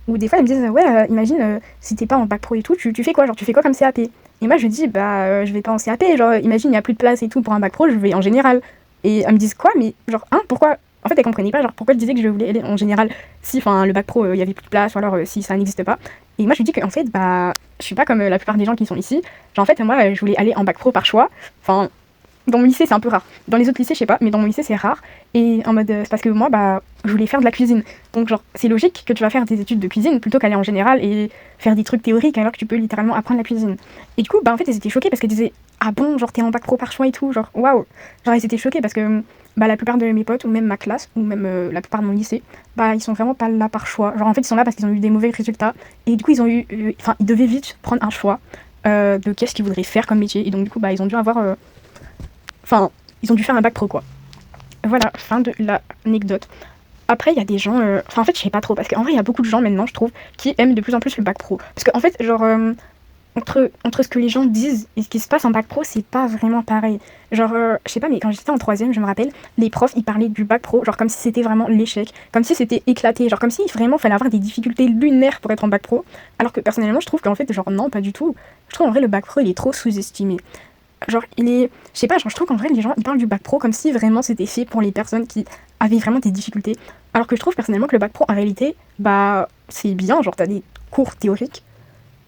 Ou des fois, ils me disent, ouais, imagine, si t'es pas en bac pro et tout, tu fais quoi? Genre, tu fais quoi comme CAP? Et moi, je dis, bah, je vais pas en CAP. Genre, imagine, il y a plus de place et tout pour un bac pro, je vais en général. Et elles me disent, quoi? Mais, genre, hein, pourquoi? En fait, elles comprenaient pas, genre, pourquoi je disais que je voulais aller en général si, enfin, le bac pro, il y avait plus de place, ou alors si ça n'existe pas. Et moi, je lui dis qu'en fait, bah, je suis pas comme la plupart des gens qui sont ici. Genre, en fait, moi, je voulais aller en bac pro par choix. Enfin, dans mon lycée, c'est un peu rare. Dans les autres lycées, je sais pas, mais dans mon lycée, c'est rare. Et en mode, c'est parce que moi, bah, je voulais faire de la cuisine. Donc, genre, c'est logique que tu vas faire des études de cuisine plutôt qu'aller en général et faire des trucs théoriques alors que tu peux littéralement apprendre la cuisine. Et du coup, bah, en fait, ils étaient choqués parce qu'ils disaient, ah bon, genre, t'es en bac pro par choix et tout, genre, waouh. Genre, ils étaient choqués parce que, bah, la plupart de mes potes, ou même ma classe, ou même la plupart de mon lycée, bah, ils sont vraiment pas là par choix. Genre, en fait, ils sont là parce qu'ils ont eu des mauvais résultats. Et du coup, ils devaient vite prendre un choix de qu'est-ce qu'ils voudraient faire comme métier. Et donc, du coup, bah, ils ont dû avoir. Enfin, ils ont dû faire un bac pro, quoi. Voilà, fin de l'anecdote. Après, il y a des gens. Enfin, en fait, je sais pas trop. Parce qu'en vrai, il y a beaucoup de gens maintenant, je trouve, qui aiment de plus en plus le bac pro. Parce qu'en fait, genre, entre ce que les gens disent et ce qui se passe en bac pro, c'est pas vraiment pareil. Genre, je sais pas, mais quand j'étais en troisième, je me rappelle, les profs, ils parlaient du bac pro, genre comme si c'était vraiment l'échec. Comme si c'était éclaté. Genre, comme si vraiment fallait avoir des difficultés lunaires pour être en bac pro. Alors que personnellement, je trouve qu'en fait, genre, non, pas du tout. Je trouve en vrai, le bac pro, il est trop sous-estimé. Genre, il est. Je sais pas, genre, je trouve qu'en vrai, les gens, ils parlent du bac pro comme si vraiment c'était fait pour les personnes qui avaient vraiment des difficultés. Alors que je trouve personnellement que le bac pro, en réalité, bah, c'est bien. Genre, t'as des cours théoriques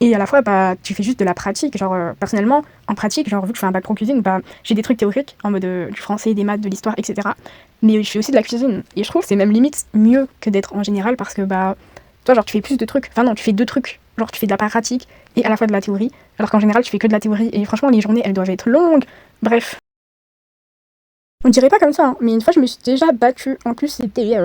et à la fois, bah, tu fais juste de la pratique. Genre, personnellement, en pratique, genre, vu que je fais un bac pro cuisine, bah, j'ai des trucs théoriques en mode du français, des maths, de l'histoire, etc. Mais je fais aussi de la cuisine. Et je trouve que c'est même limite mieux que d'être en général parce que, bah, toi, genre, tu fais plus de trucs. Enfin, non, tu fais deux trucs. Genre, tu fais de la pratique et à la fois de la théorie. Alors qu'en général, tu fais que de la théorie. Et franchement, les journées, elles doivent être longues. Bref. On dirait pas comme ça, hein, mais une fois, je me suis déjà battue. En plus, c'était.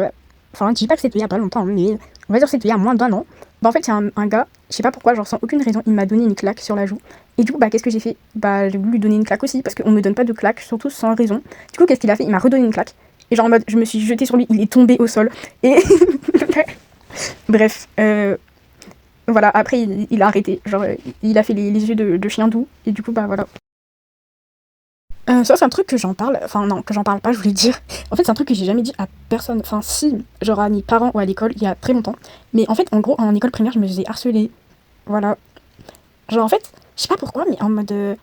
Enfin, je dis pas que c'était il y a pas longtemps, mais on va dire que c'était il y a moins d'un an. Bah, en fait, il y a un gars, je sais pas pourquoi, genre sans aucune raison, il m'a donné une claque sur la joue. Et du coup, bah, qu'est-ce que j'ai fait? Bah, j'ai voulu lui donner une claque aussi, parce qu'on me donne pas de claque, surtout sans raison. Du coup, qu'est-ce qu'il a fait? Il m'a redonné une claque. Et genre en mode, je me suis jetée sur lui, il est tombé au sol. Et. Bref, voilà, après, il a arrêté. Genre, il a fait les yeux de chien doux. Et du coup, bah voilà. Ça, c'est un truc que j'en parle. Enfin, non, que j'en parle pas, je voulais dire. En fait, c'est un truc que j'ai jamais dit à personne. Enfin, si, genre à mes parents ou à l'école, il y a très longtemps. Mais en fait, en gros, en école primaire, je me faisais harceler. Voilà. Genre, en fait, je sais pas pourquoi, mais en mode.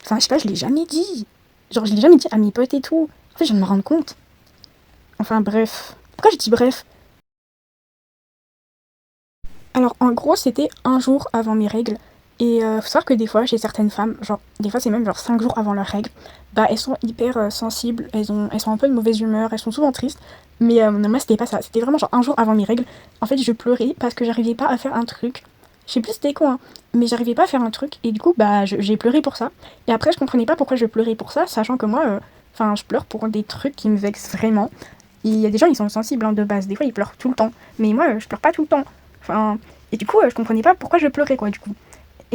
Enfin, je sais pas, je l'ai jamais dit. Genre, je l'ai jamais dit à mes potes et tout. En fait, je viens de me rendre compte. Enfin, bref. Pourquoi je dis bref? Alors, en gros, c'était un jour avant mes règles. Et faut savoir que des fois, chez certaines femmes, genre, des fois c'est même genre 5 jours avant leurs règles, bah elles sont hyper sensibles, elles sont un peu de mauvaise humeur, elles sont souvent tristes. Mais moi, c'était pas ça. C'était vraiment genre un jour avant mes règles. En fait, je pleurais parce que j'arrivais pas à faire un truc. Je sais plus c'était quoi, hein, mais j'arrivais pas à faire un truc. Et du coup, bah, j'ai pleuré pour ça. Et après, je comprenais pas pourquoi je pleurais pour ça, sachant que moi, enfin, je pleure pour des trucs qui me vexent vraiment. Et il y a des gens, ils sont sensibles hein, de base. Des fois, ils pleurent tout le temps. Mais moi, je pleure pas tout le temps. Enfin, et du coup, je comprenais pas pourquoi je pleurais, quoi, du coup.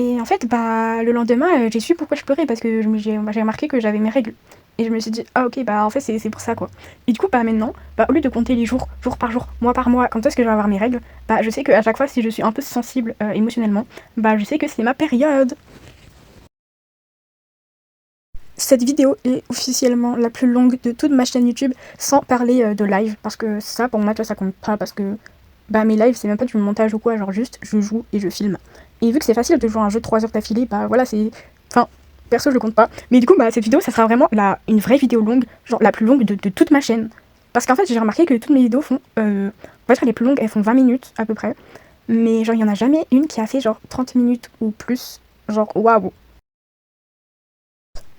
Et en fait, bah, le lendemain, j'ai su pourquoi je pleurais, parce que j'ai remarqué que j'avais mes règles. Et je me suis dit, ah ok, bah en fait, c'est pour ça, quoi. Et du coup, bah maintenant, bah, au lieu de compter les jours, jour par jour, mois par mois, quand est-ce que je vais avoir mes règles, bah je sais qu'à chaque fois, si je suis un peu sensible émotionnellement, bah je sais que c'est ma période. Cette vidéo est officiellement la plus longue de toute ma chaîne YouTube, sans parler de live, parce que ça, pour moi, tu vois, ça compte pas, parce que bah mes lives, c'est même pas du montage ou quoi, genre juste, je joue et je filme. Et vu que c'est facile de jouer à un jeu de 3 heures d'affilée, bah voilà, c'est... Enfin, perso, je le compte pas. Mais du coup, bah cette vidéo, ça sera vraiment une vraie vidéo longue, genre la plus longue de toute ma chaîne. Parce qu'en fait, j'ai remarqué que toutes mes vidéos font... on va dire les plus longues, elles font 20 minutes, à peu près. Mais genre, il y en a jamais une qui a fait genre 30 minutes ou plus. Genre, waouh.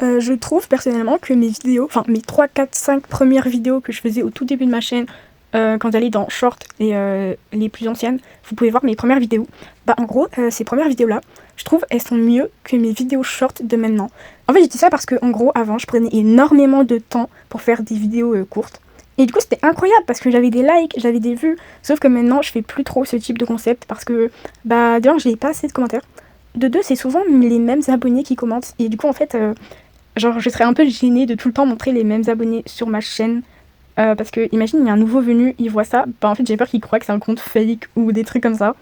Je trouve personnellement que mes vidéos, enfin mes 3, 4, 5 premières vidéos que je faisais au tout début de ma chaîne, quand j'allais dans Short et les plus anciennes, vous pouvez voir mes premières vidéos. Bah en gros, ces premières vidéos-là, je trouve elles sont mieux que mes vidéos Short de maintenant. En fait, j'ai dit ça parce que en gros, avant, je prenais énormément de temps pour faire des vidéos courtes. Et du coup, c'était incroyable parce que j'avais des likes, j'avais des vues. Sauf que maintenant, je fais plus trop ce type de concept parce que, bah, d'un, j'ai pas assez de commentaires. De deux, c'est souvent les mêmes abonnés qui commentent. Et du coup, en fait, genre, je serais un peu gênée de tout le temps montrer les mêmes abonnés sur ma chaîne. Parce que, imagine, il y a un nouveau venu, il voit ça. Bah, en fait, j'ai peur qu'il croit que c'est un compte fake ou des trucs comme ça.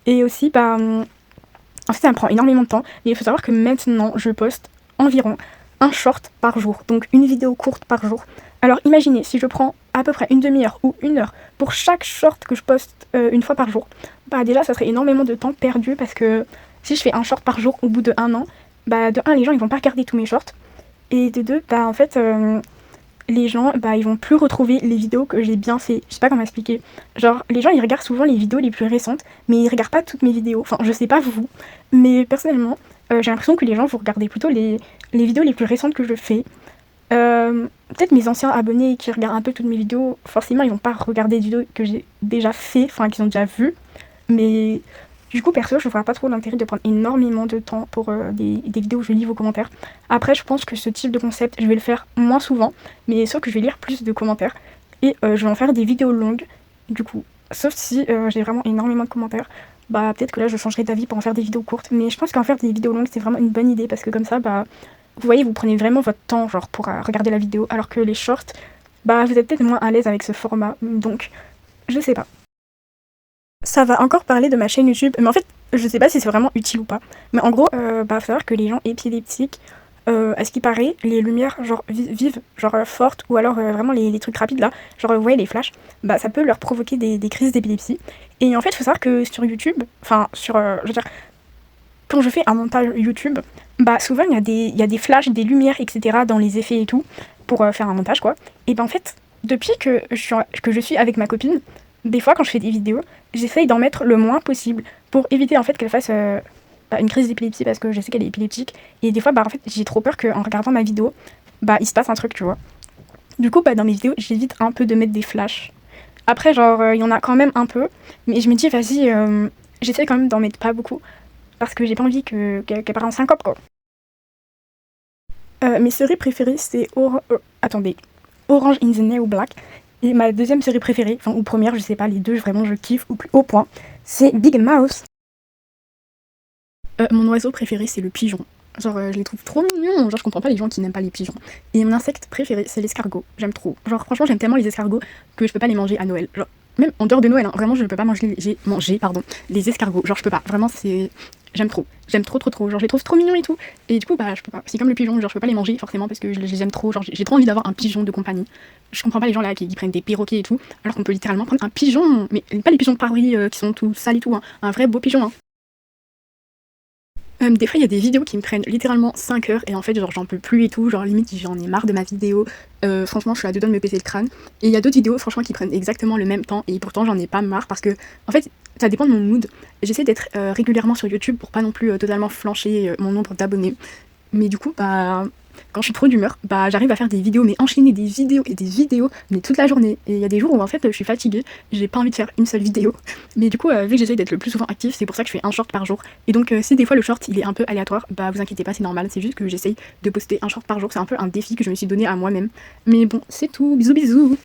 Et aussi, bah, en fait, ça me prend énormément de temps. Et il faut savoir que maintenant, je poste environ un short par jour. Donc, une vidéo courte par jour. Alors, imaginez, si je prends à peu près une demi-heure ou une heure pour chaque short que je poste une fois par jour, bah, déjà, ça serait énormément de temps perdu parce que si je fais un short par jour au bout de un an, bah, de un, les gens, ils vont pas regarder tous mes shorts. Et de deux, bah, en fait, les gens, bah, ils vont plus retrouver les vidéos que j'ai bien fait. Je sais pas comment expliquer. Genre, les gens, ils regardent souvent les vidéos les plus récentes, mais ils regardent pas toutes mes vidéos. Enfin, je sais pas vous, mais personnellement, j'ai l'impression que les gens, vous regardez plutôt les vidéos les plus récentes que je fais. Peut-être mes anciens abonnés qui regardent un peu toutes mes vidéos, forcément, ils vont pas regarder des vidéos que j'ai déjà fait, enfin, qu'ils ont déjà vues. Mais du coup, perso, je vois pas trop l'intérêt de prendre énormément de temps pour des vidéos où je lis vos commentaires. Après, je pense que ce type de concept, je vais le faire moins souvent, mais sauf que je vais lire plus de commentaires. Et je vais en faire des vidéos longues, du coup. Sauf si j'ai vraiment énormément de commentaires. Bah, peut-être que là, je changerai d'avis pour en faire des vidéos courtes. Mais je pense qu'en faire des vidéos longues, c'est vraiment une bonne idée, parce que comme ça, bah, vous voyez, vous prenez vraiment votre temps, genre, pour regarder la vidéo. Alors que les shorts, bah, vous êtes peut-être moins à l'aise avec ce format. Donc, je sais pas. Ça va encore parler de ma chaîne YouTube, mais en fait, je sais pas si c'est vraiment utile ou pas. Mais en gros, bah, faut savoir que les gens épileptiques, à ce qui paraît, les lumières genre vives, genre fortes, ou alors vraiment les trucs rapides là, genre vous voyez les flashs, bah ça peut leur provoquer des crises d'épilepsie. Et en fait, faut savoir que sur YouTube, enfin sur, je veux dire, quand je fais un montage YouTube, bah souvent il y a des flashs, des lumières, etc. dans les effets et tout, pour faire un montage quoi. Et ben en fait, depuis que je suis avec ma copine, des fois quand je fais des vidéos, j'essaye d'en mettre le moins possible pour éviter en fait qu'elle fasse bah, une crise d'épilepsie parce que je sais qu'elle est épileptique. Et des fois, bah en fait, j'ai trop peur qu'en regardant ma vidéo, bah il se passe un truc, tu vois. Du coup, bah dans mes vidéos, j'évite un peu de mettre des flashs. Après, genre, il y en a quand même un peu, mais je me dis, vas-y, j'essaie quand même d'en mettre pas beaucoup parce que j'ai pas envie qu'elle parte en syncope, quoi. Mes séries préférées, c'est attendez, Orange in the New Black. Et ma deuxième série préférée, enfin ou première, je sais pas, les deux vraiment je kiffe au plus haut point, c'est Big Mouth. Mon oiseau préféré, c'est le pigeon. Genre, je les trouve trop mignons. Genre, je comprends pas les gens qui n'aiment pas les pigeons. Et mon insecte préféré, c'est l'escargot. J'aime trop. Genre, franchement, j'aime tellement les escargots que je peux pas les manger à Noël. Genre, même en dehors de Noël, hein, vraiment, je ne peux pas manger les escargots. Genre, je peux pas. Vraiment, c'est. J'aime trop. J'aime trop, trop, trop. Genre, je les trouve trop mignons et tout. Et du coup, bah, je peux pas. C'est comme le pigeon. Genre, je peux pas les manger forcément parce que je les aime trop. Genre, j'ai trop envie d'avoir un pigeon de compagnie. Je comprends pas les gens là qui prennent des perroquets et tout. Alors qu'on peut littéralement prendre un pigeon. Mais pas les pigeons de Paris qui sont tout sales et tout. Hein. Un vrai beau pigeon. Hein. Des fois, il y a des vidéos qui me prennent littéralement 5 heures et en fait, genre, j'en peux plus et tout. Genre, limite, j'en ai marre de ma vidéo. Franchement, je suis à deux doigts de me péter le crâne. Et il y a d'autres vidéos, franchement, qui prennent exactement le même temps et pourtant, j'en ai pas marre parce que, en fait, ça dépend de mon mood. J'essaie d'être régulièrement sur YouTube pour pas non plus totalement flancher mon nombre d'abonnés. Mais du coup, bah, quand je suis trop d'humeur, bah, j'arrive à faire des vidéos, mais enchaîner des vidéos et des vidéos, mais toute la journée. Et il y a des jours où en fait, je suis fatiguée, j'ai pas envie de faire une seule vidéo. Mais du coup, vu que j'essaye d'être le plus souvent active, c'est pour ça que je fais un short par jour. Et donc, si des fois le short il est un peu aléatoire, bah vous inquiétez pas, c'est normal. C'est juste que j'essaye de poster un short par jour. C'est un peu un défi que je me suis donné à moi-même. Mais bon, c'est tout. Bisous, bisous.